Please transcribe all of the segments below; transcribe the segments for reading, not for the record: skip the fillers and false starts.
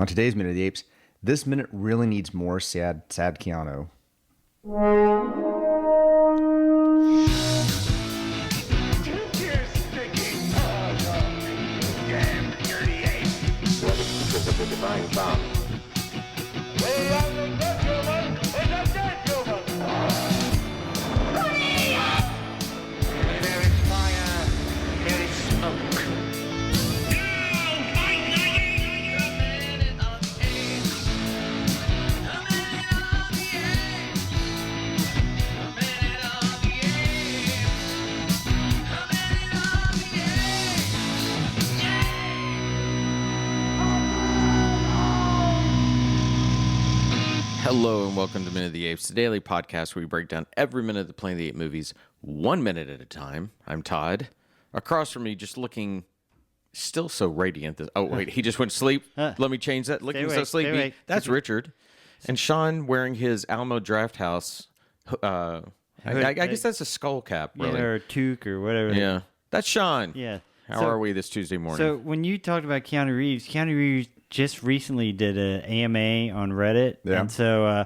On today's Minute of the Apes, this minute really needs more sad Keanu. Hello and welcome to Minute of the Apes, the daily podcast where we break down every minute of the Planet of the Apes movies, 1 minute at a time. I'm Todd. Across from me, just looking still so radiant. Oh, wait, he just went to sleep. Let me change that. Looking so sleepy. That's Richard. And Sean wearing his Alamo Draft House. I guess that's a skull cap, really. Yeah, or a toque or whatever. Yeah. That's Sean. Yeah. How are we this Tuesday morning? So when you talked about Keanu Reeves just recently did an AMA on Reddit. Yeah. And so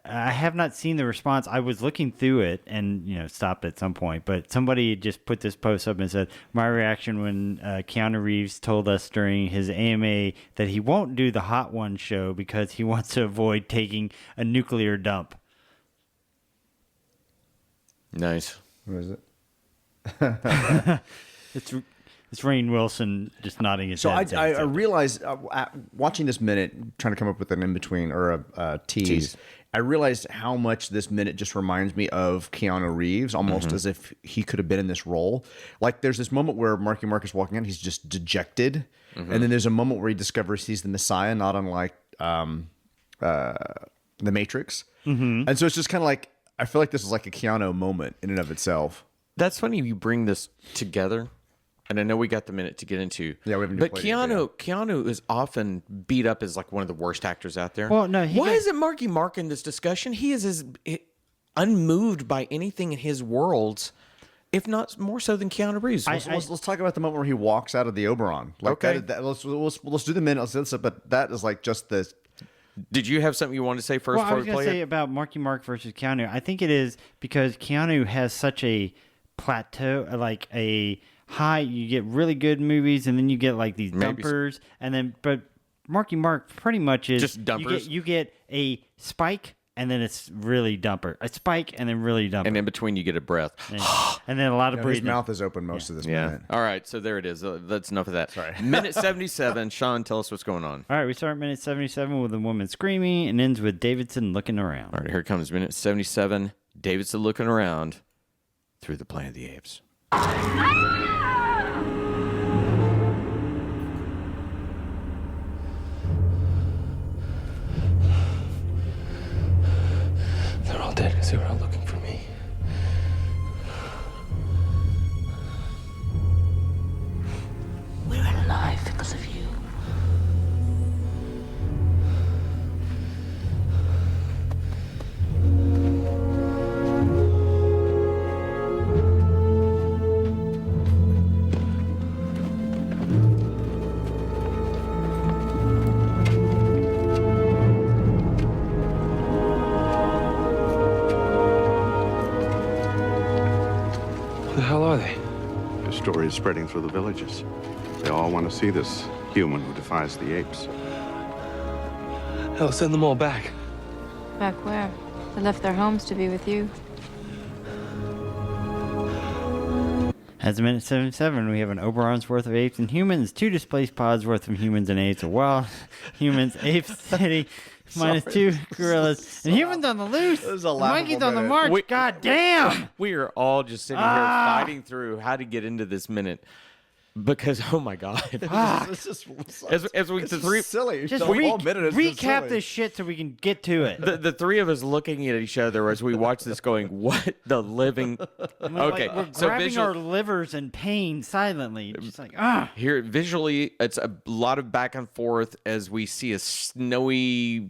I have not seen the response. I was looking through it and, stopped at some point. But somebody just put this post up and said, my reaction when Keanu Reeves told us during his AMA that he won't do the Hot Ones show because he wants to avoid taking a nuclear dump. Nice. What is it? It's Rainn Wilson just nodding his head. So I realized, watching this minute, trying to come up with an in-between or a tease, I realized how much this minute just reminds me of Keanu Reeves, almost as if he could have been in this role. Like, there's this moment where Marky Mark is walking out, he's just dejected. And then there's a moment where he discovers he's the Messiah, not unlike The Matrix. And so it's just kind of like, I feel like this is like a Keanu moment in and of itself. That's funny you bring this together. And I know we got the minute to get into. Yeah, we haven't. But Keanu is often beat up as like one of the worst actors out there. Well, no. Why isn't Marky Mark in this discussion? He is as unmoved by anything in his worlds, if not more so than Keanu Reeves. Let's talk about the moment where he walks out of the Oberon. Like, okay. Let's do the minute. Let's do this, but that is like just this. Did you have something you wanted to say first? Well, I was going to say about Marky Mark versus Keanu. I think it is because Keanu has such a plateau, like a high. You get really good movies, and then you get like these dumpers, but Marky Mark pretty much is just dumpers. You get a spike, and then it's really dumper. A spike, and then really dumper. And in between, you get a breath. And then a lot of breathing. His mouth is open most of this minute. All right, so there it is. That's enough of that. Sorry. Minute 77. Sean, tell us what's going on. All right, we start minute 77 with a woman screaming and ends with Davidson looking around. All right, here comes minute 77. Davidson looking around through the Planet of the Apes. They're all dead because they were out looking for me. We're alive because of you. Who the hell are they? The story is spreading through the villages. They all want to see this human who defies the apes. Hell, send them all back. Back where? They left their homes to be with you. As minute 77, we have an Oberon's worth of apes and humans, 2 displaced pods worth of humans and apes, a wild humans, apes city, minus 2 gorillas, and humans on the loose. This is a and monkeys on the laughable march. God damn! We are all just sitting here fighting through how to get into this minute. Because, oh my God. This is silly. Just recap this shit so we can get to it. The three of us looking at each other as we watch this going, what the living... Okay, we're so grabbing our livers in pain silently. Just like, Here, visually, it's a lot of back and forth as we see a snowy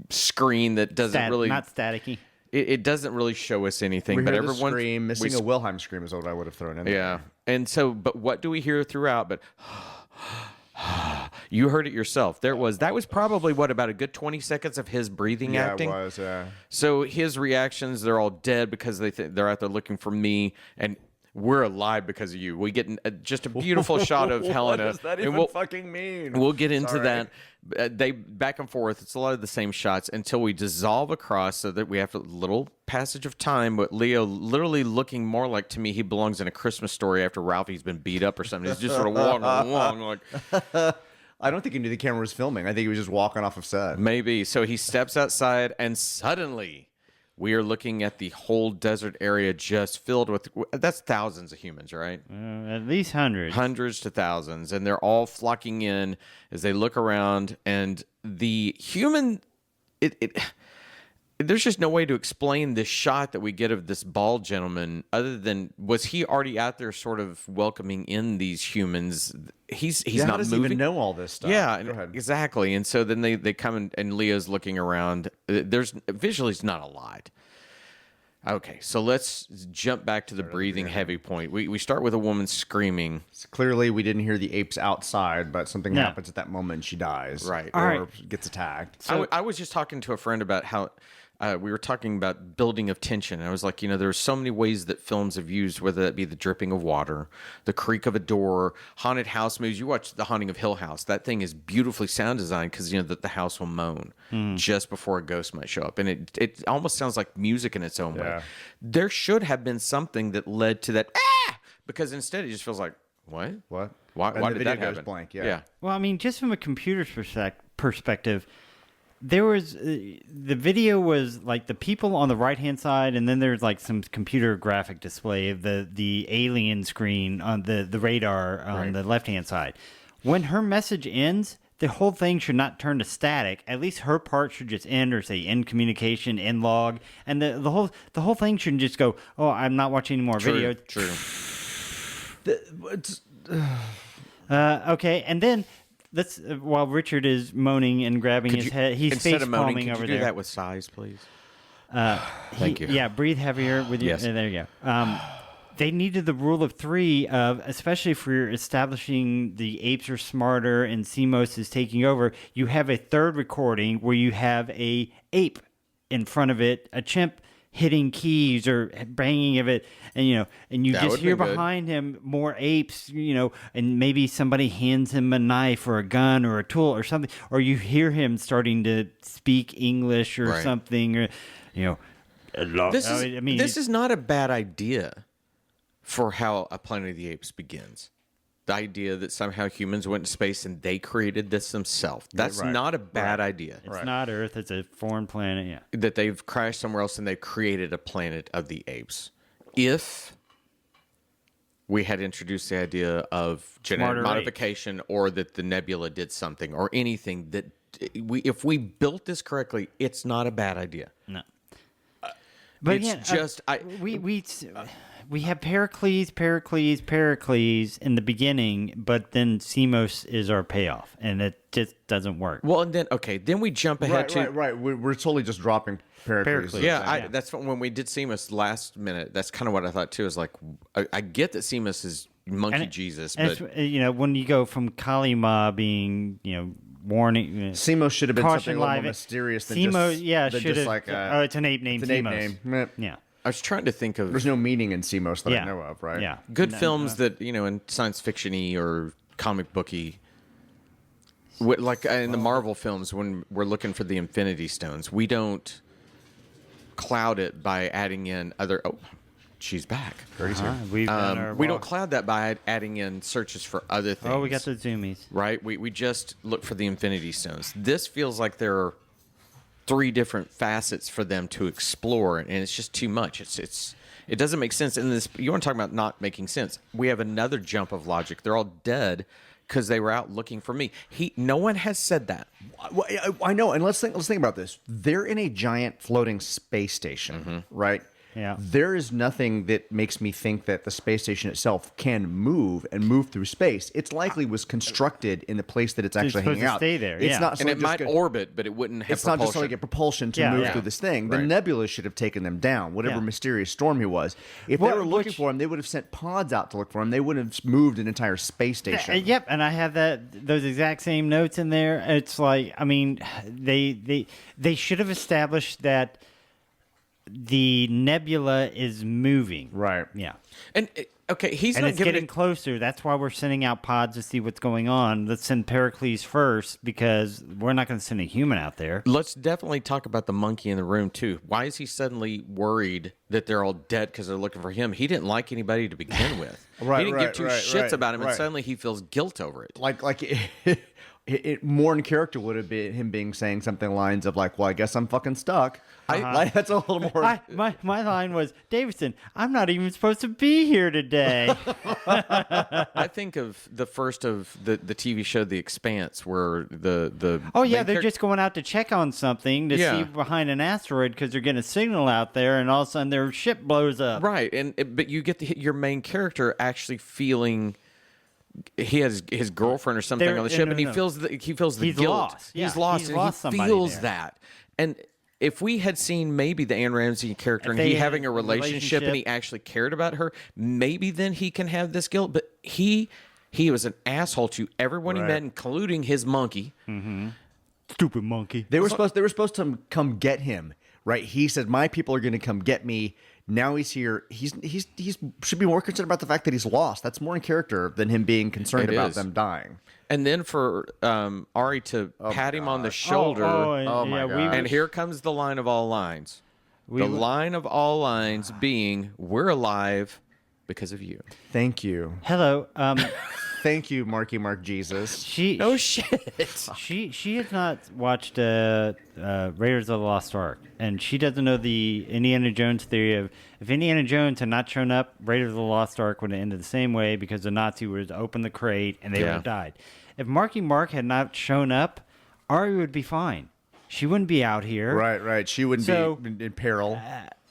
screen that doesn't really... Not staticky. It doesn't really show us anything. We but hear the everyone scream, missing a Wilhelm scream is what I would have thrown in there. Yeah. And so, but what do we hear throughout? But You heard it yourself. That was probably about a good 20 seconds of his breathing acting. Yeah, it was. Yeah. So his reactions, they're all dead because they're out there looking for me, and we're alive because of you. We get just a beautiful shot of Helena. What does that even fucking mean? We'll get into that. They back and forth. It's a lot of the same shots until we dissolve across, so that we have a little passage of time. But Leo literally looking more like, to me, he belongs in A Christmas Story after Ralphie's been beat up or something. He's just sort of walking along like. I don't think he knew the camera was filming. I think he was just walking off of set. Maybe. So he steps outside, and suddenly we are looking at the whole desert area just filled with, that's thousands of humans, right? At least hundreds. Hundreds to thousands. And they're all flocking in as they look around. And the human, there's just no way to explain this shot that we get of this bald gentleman other than, was he already out there sort of welcoming in these humans? He's How not does he moving. even know all this stuff? Yeah, Go ahead. exactly. And so then they come in, and Leo's looking around. There's visually it's not a lot. Okay, so let's jump back to the breathing heavy point. We start with a woman screaming. So clearly, we didn't hear the apes outside, but something happens at that moment and she dies. Right. Or gets attacked. I was just talking to a friend about how we were talking about building of tension. And I was like, there are so many ways that films have used, whether that be the dripping of water, the creak of a door, haunted house movies. You watch The Haunting of Hill House. That thing is beautifully sound designed because, that the house will moan just before a ghost might show up. And it almost sounds like music in its own way. There should have been something that led to that, because instead it just feels like, what? What? Why And the did video that goes happen? blank, yeah. Yeah. Well, I mean, just from a computer's perspective, there was the video was like the people on the right hand side, and then there's like some computer graphic display of the alien screen on the radar on the left hand side. When her message ends, the whole thing should not turn to static. At least her part should just end, or say end communication, end log, and the whole thing shouldn't just go, oh, I'm not watching any more video. True. Okay, and then. Let's while Richard is moaning and grabbing his head, he's instead face of moaning, palming could over you do there. that with sighs, please? Thank you. Yeah, breathe heavier with your. Yes. There you go. They needed the rule of three of, especially if you're establishing the apes are smarter and CMOS is taking over. You have a third recording where you have a ape in front of it, a chimp hitting keys or banging of it, and you That just would've hear been good. behind him more apes, and maybe somebody hands him a knife or a gun or a tool or something, or you hear him starting to speak English or Right. something, or This is not a bad idea for how a Planet of the Apes begins. The idea that somehow humans went to space and they created this themselves. That's not a bad idea. It's not Earth, it's a foreign planet. Yeah. That they've crashed somewhere else and they've created a Planet of the Apes. If we had introduced the idea of genetic Smarter modification, or that the nebula did something, or anything that if we built this correctly, it's not a bad idea. No. But It's again, just we have Pericles in the beginning, but then CMOS is our payoff, and it just doesn't work. Well, and then then we jump ahead to Right. We're totally just dropping Pericles. Pericles. Yeah, that's when we did Seamus last minute. That's kind of what I thought too. Is like I get that Seamus is monkey Jesus, And but it's, when you go from Kalima being warning, CMOS should have been caution something a little more live. mysterious than CMOS, just, should have. just like It's an ape named it's an ape CMOS. name. Meh. Yeah, I was trying to think of There's no meaning in CMOS that I yeah, know of, right? Yeah, good films that in science fiction-y or comic booky. Like in the Marvel films, when we're looking for the Infinity Stones, we don't cloud it by adding in other. Oh, she's back. We've done our We walk. don't cloud that by adding in searches for other things. Oh, we got the zoomies. Right? We just look for the Infinity Stones. This feels like there are 3 different facets for them to explore, and it's just too much. It doesn't make sense. And this, you want to talk about not making sense? We have another jump of logic. They're all dead because they were out looking for me. No one has said that. I know, and let's think about this. They're in a giant floating space station, right? Yeah. There is nothing that makes me think that the space station itself can move and move through space. It's likely was constructed in the place that it's actually supposed hanging to out. stay there, It's yeah. not so And it just might go- orbit, but it wouldn't have It's propulsion. not just so they get propulsion to Yeah, move yeah. through this thing. The Right. nebula should have taken them down, whatever Yeah. mysterious storm he was. If What- they were looking which- for him, they would have sent pods out to look for him. They wouldn't have moved an entire space station. Yep, and I have those exact same notes in there. It's like, I mean, they should have established that the nebula is moving. Right. Yeah. And okay, he's And not it's giving getting it. closer. That's why we're sending out pods to see what's going on. Let's send Pericles first because we're not going to send a human out there. Let's definitely talk about the monkey in the room too. Why is he suddenly worried that they're all dead because they're looking for him? He didn't like anybody to begin with. Right, he didn't give right, two right, shits right, about him, and right. suddenly he feels guilt over it. Like it more in character would have been him being saying something lines of like, "Well, I guess I'm fucking stuck." Like, that's a little more. My line was, Davidson, I'm not even supposed to be here today. I think of the first of the TV show The Expanse, where the Oh, yeah, main they're charac- just going out to check on something to Yeah. see behind an asteroid because they're getting a signal out there, and all of a sudden their ship blows up. right, but you get your main character actually feeling. He has his girlfriend or something There- on the ship, no, and he no. feels the He's guilt. lost. Yeah, He's lost, he's and lost he somebody feels there. that. And if we had seen maybe the Anne Ramsey character and They he had having a a relationship and he actually cared about her, maybe then he can have this guilt. But he was an asshole to everyone he Right. met, including his monkey. Stupid monkey. They were supposed to come get him, right? He said, "My people are going to come get me." Now he's here. He's should be more concerned about the fact that he's lost. That's more in character than him being concerned It about is. them dying. And then for Ari to pat him on the shoulder. Oh, my yeah, God. And here comes the line of all lines. The line of all lines being, "We're alive because of you." Thank you, Hello. thank you, Marky Mark Jesus. She Oh shit! she has not watched Raiders of the Lost Ark, and she doesn't know the Indiana Jones theory of if Indiana Jones had not shown up, Raiders of the Lost Ark would have ended the same way because the Nazi would have opened the crate and they would Yeah. have died. If Marky Mark had not shown up, Ari would be fine. She wouldn't be out here. Right. She wouldn't So- be in peril.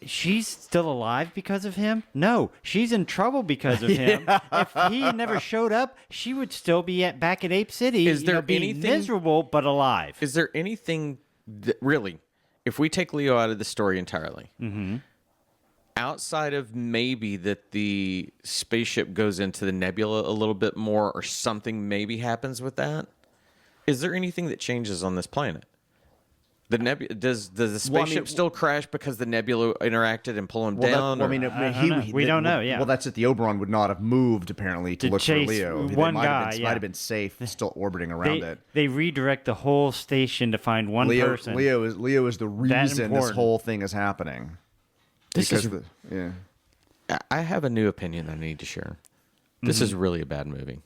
She's still alive because of him? No, she's in trouble because of him. If he had never showed up, she would still be back at Ape City. Is there being anything- miserable but alive? Is there anything that, really, if we take Leo out of the story entirely, outside of maybe that the spaceship goes into the nebula a little bit more, or something maybe happens with that, is there anything that changes on this planet? The nebula does the spaceship still crash because the nebula interacted and pull him down? Well, or- I mean, I don't know. We don't know, yeah. Well, that's it. The Oberon would not have moved apparently to To look for chase Leo. one might have guy, been, yeah. might have been safe, still orbiting around it. They redirect the whole station to find one person. Leo is the reason this important. whole thing is happening. This is- yeah. I have a new opinion that I need to share. This is really a bad movie.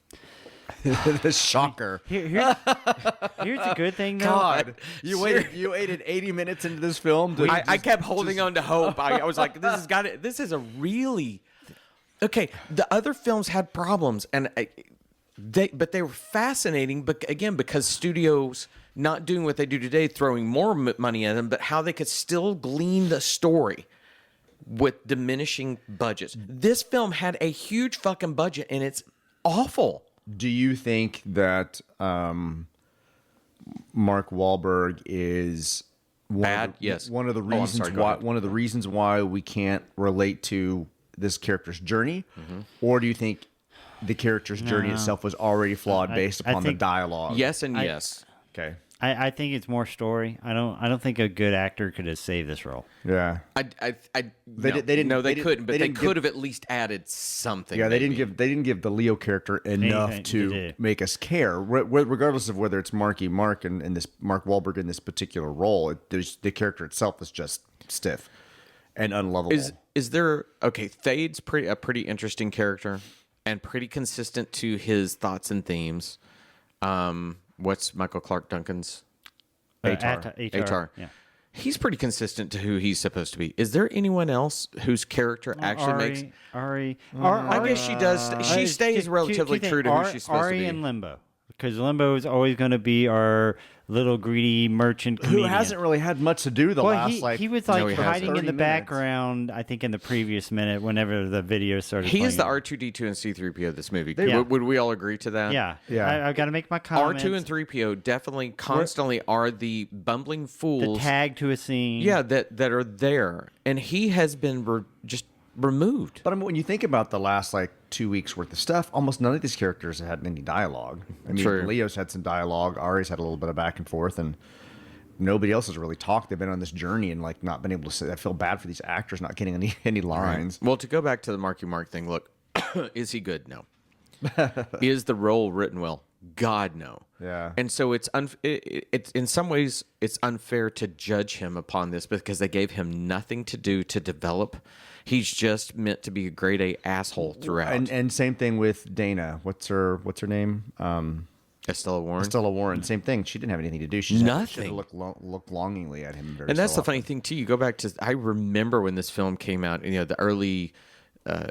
The shocker. Here's a good thing, though. God, you waited 80 minutes into this film. To I kept holding on to hope. I was like, this is a really okay. The other films had problems, and but they were fascinating. But again, because studios not doing what they do today, throwing more money at them, but how they could still glean the story with diminishing budgets. This film had a huge fucking budget, and it's awful. Do you think that Mark Wahlberg is Bad? Yes. one of the Oh, I'm reasons sorry, go why ahead. one of the reasons why we can't relate to this character's journey, or do you think the character's journey itself was already flawed based I upon the think- dialogue? Yes and yes. Okay. I think it's more story. I don't think a good actor could have saved this role. Yeah. They didn't- No, they they didn't- couldn't. But they they didn't could give- have at least added something. Yeah, they maybe. didn't give the Leo character enough Anything to to do. make us care, regardless of whether it's Marky Mark and this Mark Wahlberg in this particular role. The character itself is just stiff and unlovable. Is there okay? Thade's a pretty interesting character and pretty consistent to his thoughts and themes. What's Michael Clark Duncan's Atar? Yeah. He's pretty consistent to who he's supposed to be. Is there anyone else whose character actually makes? Ari. I guess she does. She stays relatively true to who she's supposed to Ari be. in Limbo. because Limbo is always going to be our little greedy merchant Who comedian. hasn't really had much to do the last he was No, he hiding in 30 the minutes. background, I think, in the previous minute whenever the video started He is the playing. R2D2 and C3PO of this movie. Yeah. Would we all agree to that? Yeah. Yeah. I've got to make my comments. R2 and 3PO definitely constantly are the bumbling fools. The tag to a scene. Yeah, that are there. And he has been just removed. But I mean, when you think about the last 2 weeks worth of stuff, almost none of these characters had any dialogue. I mean, True. Leo's had some dialogue. Ari's had a little bit of back and forth, and nobody else has really talked. They've been on this journey and not been able to say. I feel bad for these actors not getting any lines. Well, to go back to the Marky Mark thing, look, is he good? No. Is the role written well? God, no. Yeah. And so it's in some ways it's unfair to judge him upon this because they gave him nothing to do to develop. He's just meant to be a grade A asshole throughout. And same thing with Dana. What's her name? Estella Warren. Stella Warren. Same thing. She didn't have anything to do. She Nothing. Looked longingly at him. And that's the funny thing too. You go back to I remember when this film came out. The early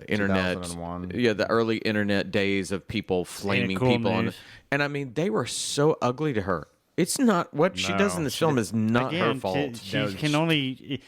internet. 2001. Yeah, the early internet days of people flaming cool people, news. and I mean they were so ugly to her. It's not what she does in this film is not her Again, fault. she can only...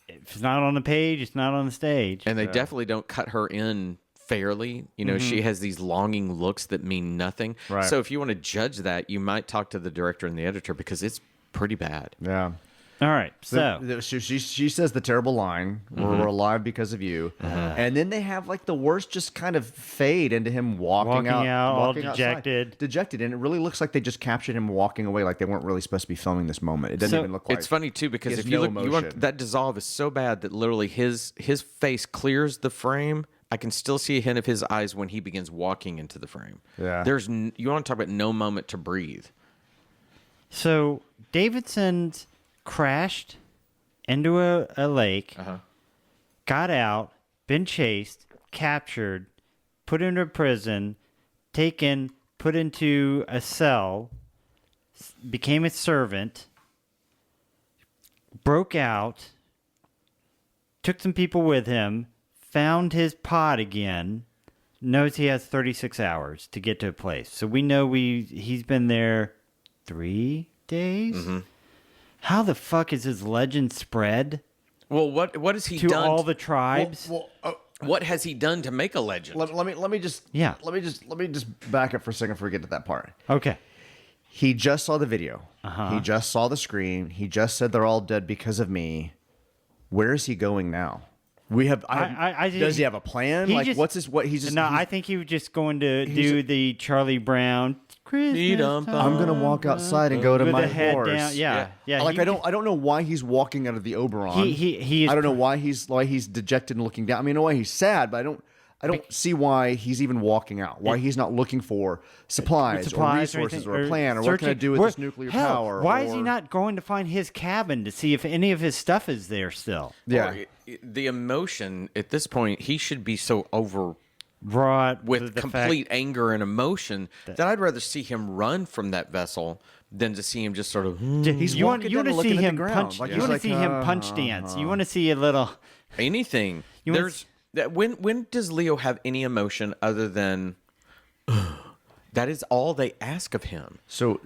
If it's not on the page, it's not on the stage. And they definitely don't cut her in fairly. She has these longing looks that mean nothing. Right. So if you want to judge that, you might talk to the director and the editor because it's pretty bad. Yeah. All right, so... She says the terrible line, we're alive because of you. And then they have the worst just kind of fade into him walking out all outside. dejected. Dejected. And it really looks like they just captured him walking away like they weren't really supposed to be filming this moment. It doesn't even look like It's funny too because he has if you no look, you want emotion. that dissolve is so bad that literally his face clears the frame. I can still see a hint of his eyes when he begins walking into the frame. Yeah. You want to talk about no moment to breathe. So Davidson's crashed into a lake, got out, been chased, captured, put into prison, taken, put into a cell, became a servant, broke out, took some people with him, found his pod again, knows he has 36 hours to get to a place. So we know he's been there 3 days? Mm-hmm. How the fuck is his legend spread Well, what has he to done? all the tribes? What has he done to make a legend? let me just back up for a second before we get to that part. Okay. He just saw the video. He just saw the screen. He just said they're all dead because of me. Where is he going now? Does he have a plan? I think he was just going to do the Charlie Brown Christmas time. I'm gonna walk outside and go to With my the head horse. down. Yeah. I don't know why he's walking out of the Oberon. He is I don't know why he's dejected and looking down. I mean, in a way he's sad, but I don't see why he's even walking out. Why he's not looking for supplies or resources or a plan or what can I do with this nuclear power? Why is he not going to find his cabin to see if any of his stuff is there still? Yeah. The emotion at this point, he should be so Brought with the complete fact anger and emotion that I'd rather see him run from that vessel than to see him just sort of He's you want walking down to and see looking at the him ground. punch. Like You he's want to like, see him punch dance. You want to see a little. anything. wanna When does Leo have any emotion other than that is all they ask of him? So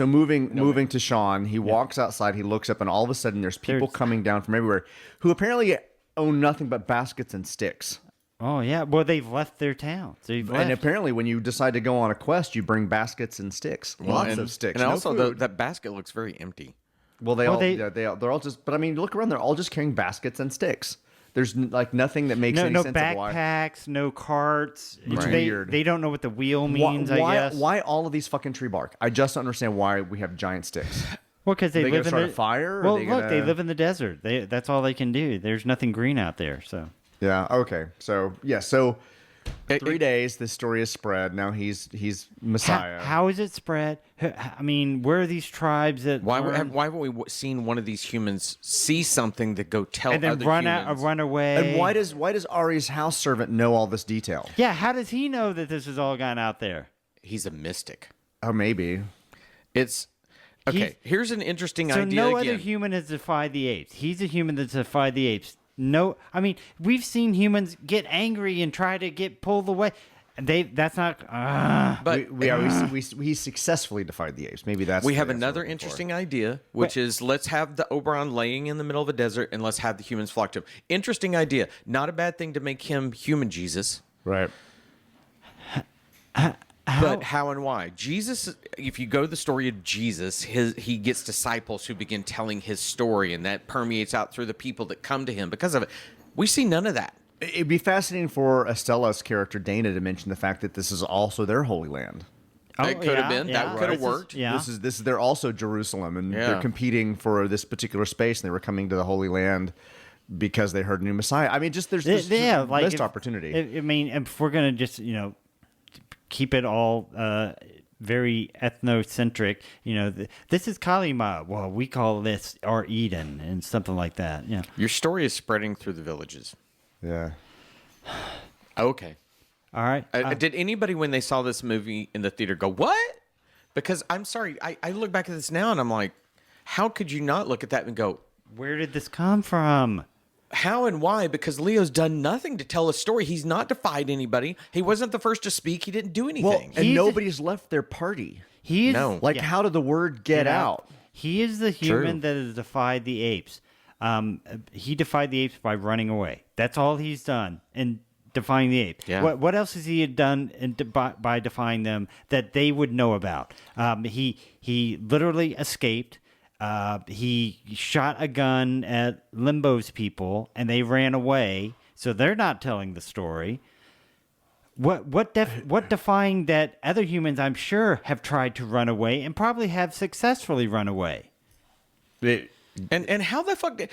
moving to Sean, he walks outside, he looks up, and all of a sudden there's people coming down from everywhere who apparently own nothing but baskets and sticks. Oh yeah, well they've left their town. And apparently, when you decide to go on a quest, you bring baskets and sticks, lots of sticks. And no also, food. that basket looks very empty. Well, they're all just. But I mean, look around; they're all just carrying baskets and sticks. There's nothing that makes any no sense of why. backpacks, no carts. It's They, weird. they don't know what the wheel means. I guess. Why all of these fucking tree bark? I just don't understand why we have giant sticks. Well, because they They live gonna in start a fire, or Well, they look, they gonna- live in the desert. That's all they can do. There's nothing green out there. So Yeah. Okay. So 3 days. This story is spread. Now he's Messiah. how is it spread? I mean, where are these tribes that Why learn- haven't we seen one of these humans see something that go tell and then other run humans? out, run away? And why does Ari's house servant know all this detail? Yeah, how does he know that this has all gone out there? He's a mystic. Oh, maybe. It's okay. He's- Here's an interesting So idea. no again. other human has defied the apes. He's a human that's defied the apes. No, I mean we've seen humans get angry and try to get pulled away. That's not. But we successfully defied the apes. Maybe that's we the have answer another we're looking for. interesting idea, which is let's have the Oberon laying in the middle of a desert and let's have the humans flock to him. Interesting idea. Not a bad thing to make him human Jesus. Right. But how and why? Jesus, if you go to the story of Jesus, he gets disciples who begin telling his story, and that permeates out through the people that come to him because of it. We see none of that. It'd be fascinating for Estella's character Dana to mention the fact that this is also their holy land. That could have been. That could have worked. Yeah. This is they're also Jerusalem, and Yeah. they're competing for this particular space, and they were coming to the Holy Land because they heard a new Messiah. I mean, just there's missed opportunity. I mean, if we're gonna just keep it all very ethnocentric, this is Kalima. Well, we call this our Eden and something like that. Yeah. Your story is spreading through the villages. Yeah. Okay. All right. Did anybody, when they saw this movie in the theater, go, what? Because I'm sorry, I look back at this now and I'm like, how could you not look at that and go, where did this come from? how and why? Because Leo's done nothing to tell a story. He's not defied anybody. He wasn't the first to speak. He didn't do anything. Well, and nobody's left their party. He is, No. Like, how did the word get out? He is the human True. that has defied the apes. He defied the apes by running away. That's all he's done in defying the apes. Yeah. What else has he done by defying them that they would know about? He literally escaped. He shot a gun at Limbo's people, and they ran away. So they're not telling the story. What defying that other humans, I'm sure, have tried to run away and probably have successfully run away. And how the fuck did,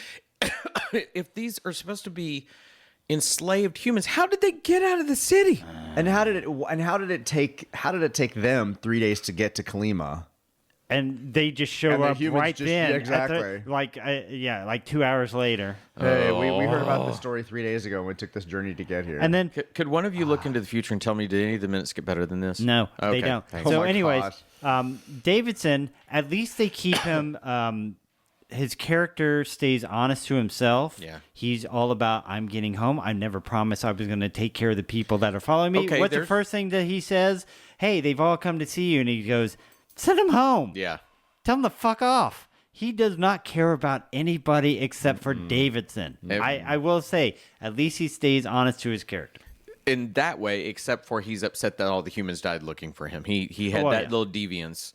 if these are supposed to be enslaved humans, how did they get out of the city? And how did it take them 3 days to get to Kalima? And they just show And the up humans right just- then. yeah, at exactly. like 2 hours later. Hey, we heard about this story 3 days ago when we took this journey to get here. And then Could one of you look into the future and tell me, did any of the minutes get better than this? no, Okay, they don't. thanks. So, Oh my anyways, gosh. Davidson, at least they keep him. His character stays honest to himself. Yeah. He's all about, I'm getting home. I never promised I was going to take care of the people that are following me. Okay, What's the there's- first thing that he says? Hey, they've all come to see you. And he goes, send them home. Yeah. Tell him to fuck off. He does not care about anybody except for Davidson. I will say, at least he stays honest to his character. In that way, except for he's upset that all the humans died looking for him. He had Oh, that yeah. little deviance.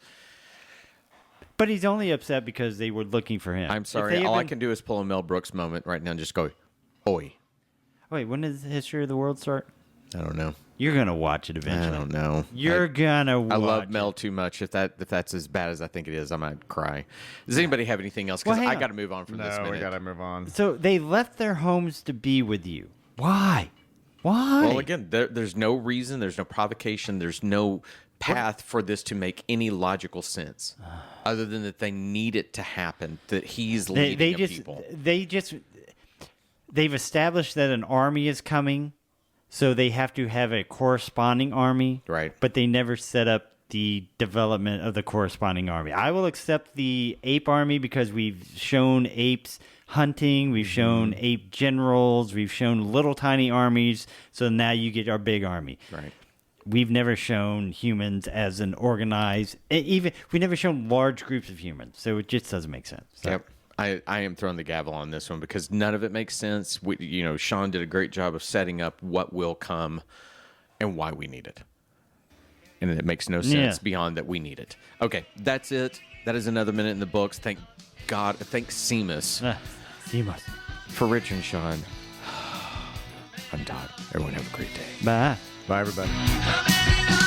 But he's only upset because they were looking for him. I'm If sorry. they had All I been- can do is pull a Mel Brooks moment right now and just go, oi. Wait, when does the history of the world start? I don't know. You're going to watch it eventually. I don't know. You're going to watch I love it. Mel too much. If that's as bad as I think it is, I might cry. Does anybody have anything else? Because Well, hang I got to on. move on from this no, minute. we gotta move on. So they left their homes to be with you. Why? Why? Well, again, there's no reason, there's no provocation, there's no path for this to make any logical sense, other than that they need it to happen. That he's leading a people. They've established that an army is coming, so they have to have a corresponding army. Right. But they never set up the development of the corresponding army. I will accept the ape army because we've shown apes hunting, we've shown ape generals, we've shown little tiny armies, so now you get our big army. Right. We've never shown humans as an organized, we've never shown large groups of humans, so it just doesn't make sense. So, Yep. I am throwing the gavel on this one because none of it makes sense. Sean did a great job of setting up what will come and why we need it. And it makes no sense beyond that we need it. Okay, that's it. That is another minute in the books. Thank God. Thank Seamus. Seamus. For Rich and Sean, I'm Todd. Everyone have a great day. Bye. Bye, everybody. Coming